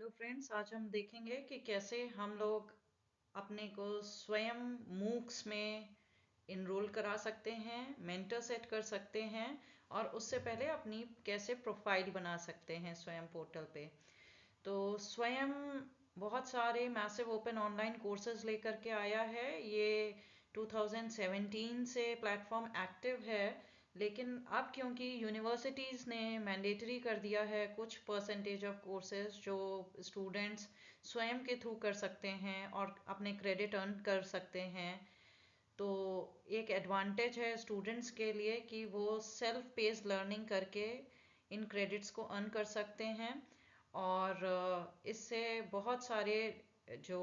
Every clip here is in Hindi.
हेलो फ्रेंड्स, आज हम देखेंगे कि कैसे हम लोग अपने को स्वयं मूक्स में इनरोल करा सकते हैं, मेंटर सेट कर सकते हैं और उससे पहले अपनी कैसे प्रोफाइल बना सकते हैं स्वयं पोर्टल पे। तो स्वयं बहुत सारे मैसिव ओपन ऑनलाइन कोर्सेज लेकर के आया है। ये 2017 से प्लेटफॉर्म एक्टिव है, लेकिन अब क्योंकि यूनिवर्सिटीज़ ने मैंडेटरी कर दिया है कुछ परसेंटेज ऑफ कोर्सेज जो स्टूडेंट्स स्वयं के थ्रू कर सकते हैं और अपने क्रेडिट अर्न कर सकते हैं, तो एक एडवांटेज है स्टूडेंट्स के लिए कि वो सेल्फ पेस्ड लर्निंग करके इन क्रेडिट्स को अर्न कर सकते हैं। और इससे बहुत सारे जो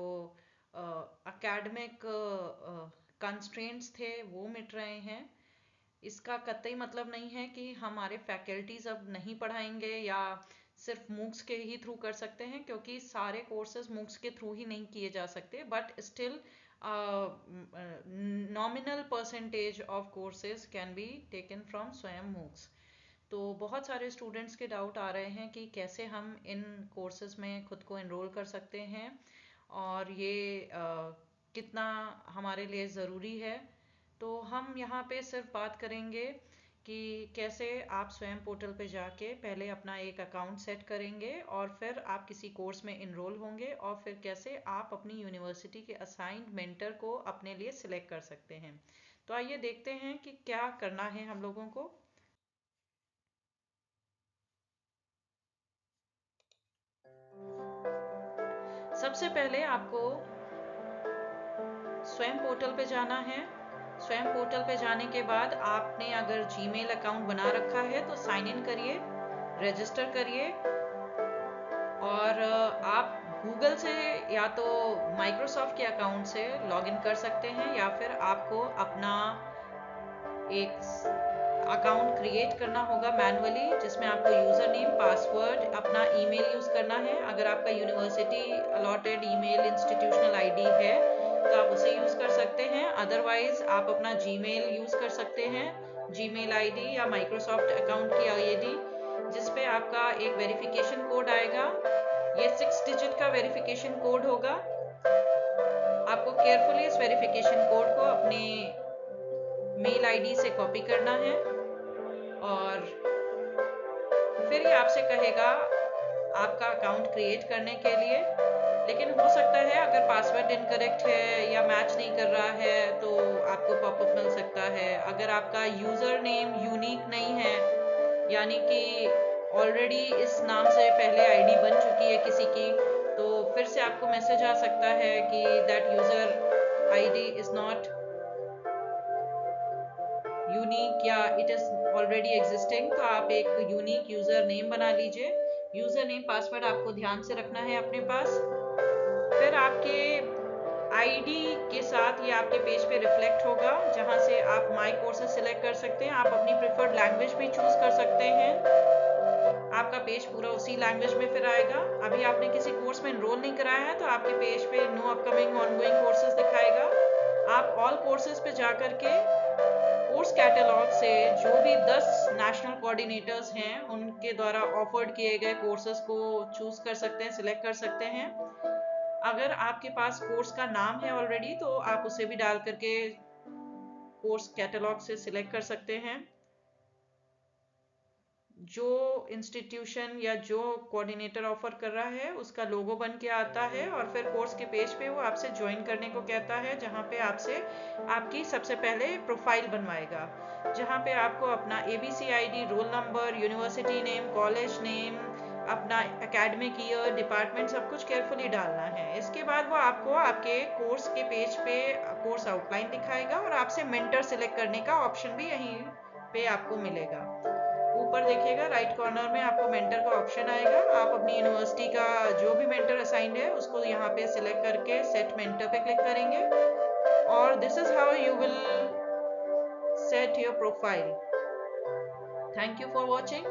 एकेडमिक कंस्ट्रेंट्स थे वो मिट रहे हैं। इसका कतई मतलब नहीं है कि हमारे फैकल्टीज अब नहीं पढ़ाएंगे या सिर्फ मूक्स के ही थ्रू कर सकते हैं, क्योंकि सारे कोर्सेज मूक्स के थ्रू ही नहीं किए जा सकते, but still nominal percentage of courses can be taken from स्वयं मूक्स। तो बहुत सारे स्टूडेंट्स के डाउट आ रहे हैं कि कैसे हम इन कोर्सेज में खुद को एनरोल कर सकते हैं और ये कितना हमारे लिए ज़रूरी है। तो हम यहाँ पे सिर्फ बात करेंगे कि कैसे आप स्वयं पोर्टल पे जाके पहले अपना एक अकाउंट सेट करेंगे और फिर आप किसी कोर्स में इनरोल होंगे और फिर कैसे आप अपनी यूनिवर्सिटी के असाइंड मेंटर को अपने लिए सिलेक्ट कर सकते हैं। तो आइए देखते हैं कि क्या करना है हम लोगों को। सबसे पहले आपको स्वयं पोर्टल पे जाना है। स्वयं पोर्टल पे जाने के बाद आपने अगर जीमेल अकाउंट बना रखा है तो साइन इन करिए, रजिस्टर करिए और आप गूगल से या तो माइक्रोसॉफ्ट के अकाउंट से लॉगिन कर सकते हैं या फिर आपको अपना एक अकाउंट क्रिएट करना होगा मैनुअली, जिसमें आपको यूज़र नेम, पासवर्ड, अपना ईमेल यूज़ करना है। अगर आपका university allotted email institutional ID है तो आप उसे यूज़ कर सकते हैं, अदरवाइज आप अपना जीमेल यूज़ कर सकते हैं, जीमेल आईडी या माइक्रोसॉफ्ट अकाउंट की आईडी, जिस पे आपका एक वेरिफिकेशन कोड आएगा। ये 6 डिजिट का वेरिफिकेशन कोड होगा। आपको केयरफुली इस वेरिफिकेशन कोड को अपने मेल आईडी से कॉपी करना है और फिर ये आपसे कहेगा आपका अकाउंट क्रिएट करने के लिए। लेकिन हो सकता है अगर पासवर्ड इनकरेक्ट है या मैच नहीं कर रहा है तो आपको पॉपअप मिल सकता है। अगर आपका यूज़र नेम यूनिक नहीं है, यानी कि ऑलरेडी इस नाम से पहले आईडी बन चुकी है किसी की, तो फिर से आपको मैसेज आ सकता है कि that user ID is not unique या इट इज ऑलरेडी एग्जिस्टिंग। तो आप एक यूनिक यूजर नेम बना लीजिए। यूजर नेम पासवर्ड आपको ध्यान से रखना है अपने पास। फिर आपके आईडी के साथ ये आपके पेज पे रिफ्लेक्ट होगा, जहां से आप माई कोर्सेज सिलेक्ट कर सकते हैं। आप अपनी प्रेफर्ड लैंग्वेज भी चूज कर सकते हैं। आपका पेज पूरा उसी लैंग्वेज में फिर आएगा। अभी आपने किसी कोर्स में एनरोल नहीं कराया है तो आपके पेज पे नो अपकमिंग ऑनगोइंग कोर्सेज दिखाएगा। आप ऑल कोर्सेज पे जा करके कोर्स कैटलॉग से जो भी 10 नेशनल कोऑर्डिनेटर्स हैं उनके द्वारा ऑफर्ड किए गए कोर्सेज को चूज कर सकते हैं, सिलेक्ट कर सकते हैं। अगर आपके पास कोर्स का नाम है ऑलरेडी तो आप उसे भी डाल करके कोर्स कैटलॉग से सिलेक्ट कर सकते हैं। जो इंस्टीट्यूशन या जो कोऑर्डिनेटर ऑफर कर रहा है उसका लोगो बन के आता है और फिर कोर्स के पेज पे वो आपसे ज्वाइन करने को कहता है, जहाँ पे आपसे आपकी सबसे पहले प्रोफाइल बनवाएगा, जहाँ पे आपको अपना ABC ID, roll number, university name, college name, अपना एकेडमिक ईयर, डिपार्टमेंट, सब कुछ केयरफुली डालना है। इसके बाद वो आपको आपके कोर्स के पेज पे कोर्स आउटलाइन दिखाएगा और आपसे मेंटर सिलेक्ट करने का ऑप्शन भी यहीं पे आपको मिलेगा। ऊपर देखिएगा राइट कॉर्नर में आपको मेंटर का ऑप्शन आएगा। आप अपनी यूनिवर्सिटी का जो भी मेंटर असाइंड है उसको यहाँ पे सिलेक्ट करके सेट मेंटर पे क्लिक करेंगे और this is how you will set your profile. Thank you for watching.